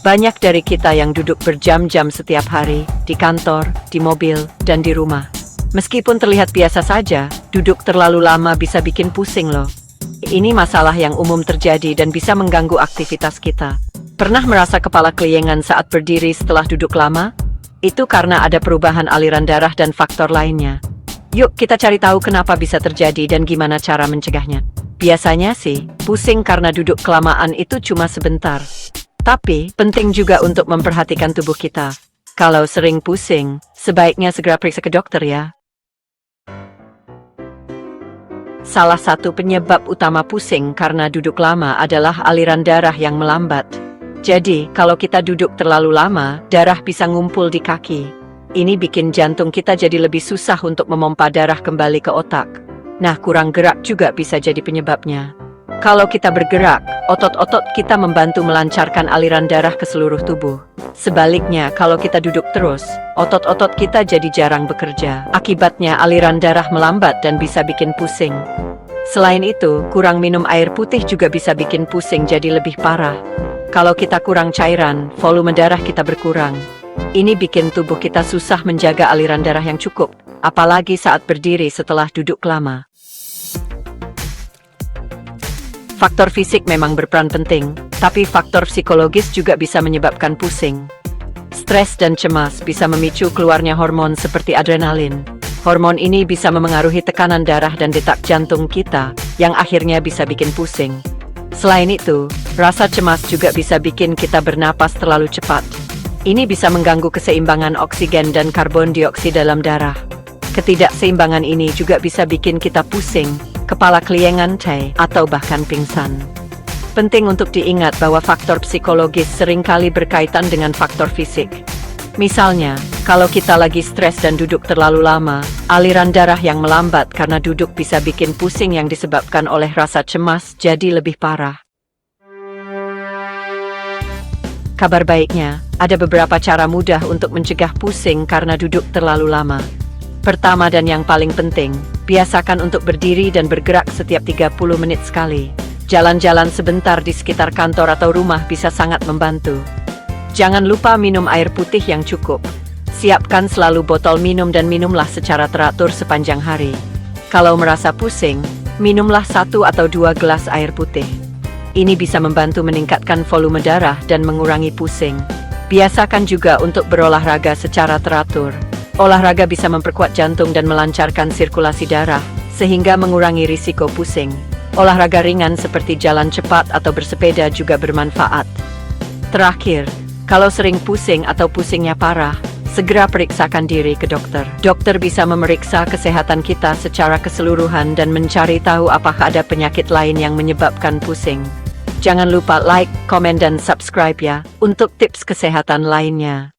Banyak dari kita yang duduk berjam-jam setiap hari, di kantor, di mobil, dan di rumah. Meskipun terlihat biasa saja, duduk terlalu lama bisa bikin pusing loh. Ini masalah yang umum terjadi dan bisa mengganggu aktivitas kita. Pernah merasa kepala keliengan saat berdiri setelah duduk lama? Itu karena ada perubahan aliran darah dan faktor lainnya. Yuk kita cari tahu kenapa bisa terjadi dan gimana cara mencegahnya. Biasanya sih, pusing karena duduk kelamaan itu cuma sebentar. Tapi, penting juga untuk memperhatikan tubuh kita. Kalau sering pusing, sebaiknya segera periksa ke dokter ya. Salah satu penyebab utama pusing karena duduk lama adalah aliran darah yang melambat. Jadi, kalau kita duduk terlalu lama, darah bisa ngumpul di kaki. Ini bikin jantung kita jadi lebih susah untuk memompa darah kembali ke otak. Nah, kurang gerak juga bisa jadi penyebabnya. Kalau kita bergerak, otot-otot kita membantu melancarkan aliran darah ke seluruh tubuh. Sebaliknya, kalau kita duduk terus, otot-otot kita jadi jarang bekerja. Akibatnya, aliran darah melambat dan bisa bikin pusing. Selain itu, kurang minum air putih juga bisa bikin pusing jadi lebih parah. Kalau kita kurang cairan, volume darah kita berkurang. Ini bikin tubuh kita susah menjaga aliran darah yang cukup, apalagi saat berdiri setelah duduk lama. Faktor fisik memang berperan penting, tapi faktor psikologis juga bisa menyebabkan pusing. Stres dan cemas bisa memicu keluarnya hormon seperti adrenalin. Hormon ini bisa memengaruhi tekanan darah dan detak jantung kita, yang akhirnya bisa bikin pusing. Selain itu, rasa cemas juga bisa bikin kita bernapas terlalu cepat. Ini bisa mengganggu keseimbangan oksigen dan karbon dioksida dalam darah. Ketidakseimbangan ini juga bisa bikin kita pusing, kepala keliengan, atau bahkan pingsan. Penting untuk diingat bahwa faktor psikologis seringkali berkaitan dengan faktor fisik. Misalnya, kalau kita lagi stres dan duduk terlalu lama, aliran darah yang melambat karena duduk bisa bikin pusing yang disebabkan oleh rasa cemas jadi lebih parah. Kabar baiknya, ada beberapa cara mudah untuk mencegah pusing karena duduk terlalu lama. Pertama dan yang paling penting, biasakan untuk berdiri dan bergerak setiap 30 menit sekali. Jalan-jalan sebentar di sekitar kantor atau rumah bisa sangat membantu. Jangan lupa minum air putih yang cukup. Siapkan selalu botol minum dan minumlah secara teratur sepanjang hari. Kalau merasa pusing, minumlah 1 atau 2 gelas air putih. Ini bisa membantu meningkatkan volume darah dan mengurangi pusing. Biasakan juga untuk berolahraga secara teratur. Olahraga bisa memperkuat jantung dan melancarkan sirkulasi darah, sehingga mengurangi risiko pusing. Olahraga ringan seperti jalan cepat atau bersepeda juga bermanfaat. Terakhir, kalau sering pusing atau pusingnya parah, segera periksakan diri ke dokter. Dokter bisa memeriksa kesehatan kita secara keseluruhan dan mencari tahu apakah ada penyakit lain yang menyebabkan pusing. Jangan lupa like, komen, dan subscribe ya, untuk tips kesehatan lainnya.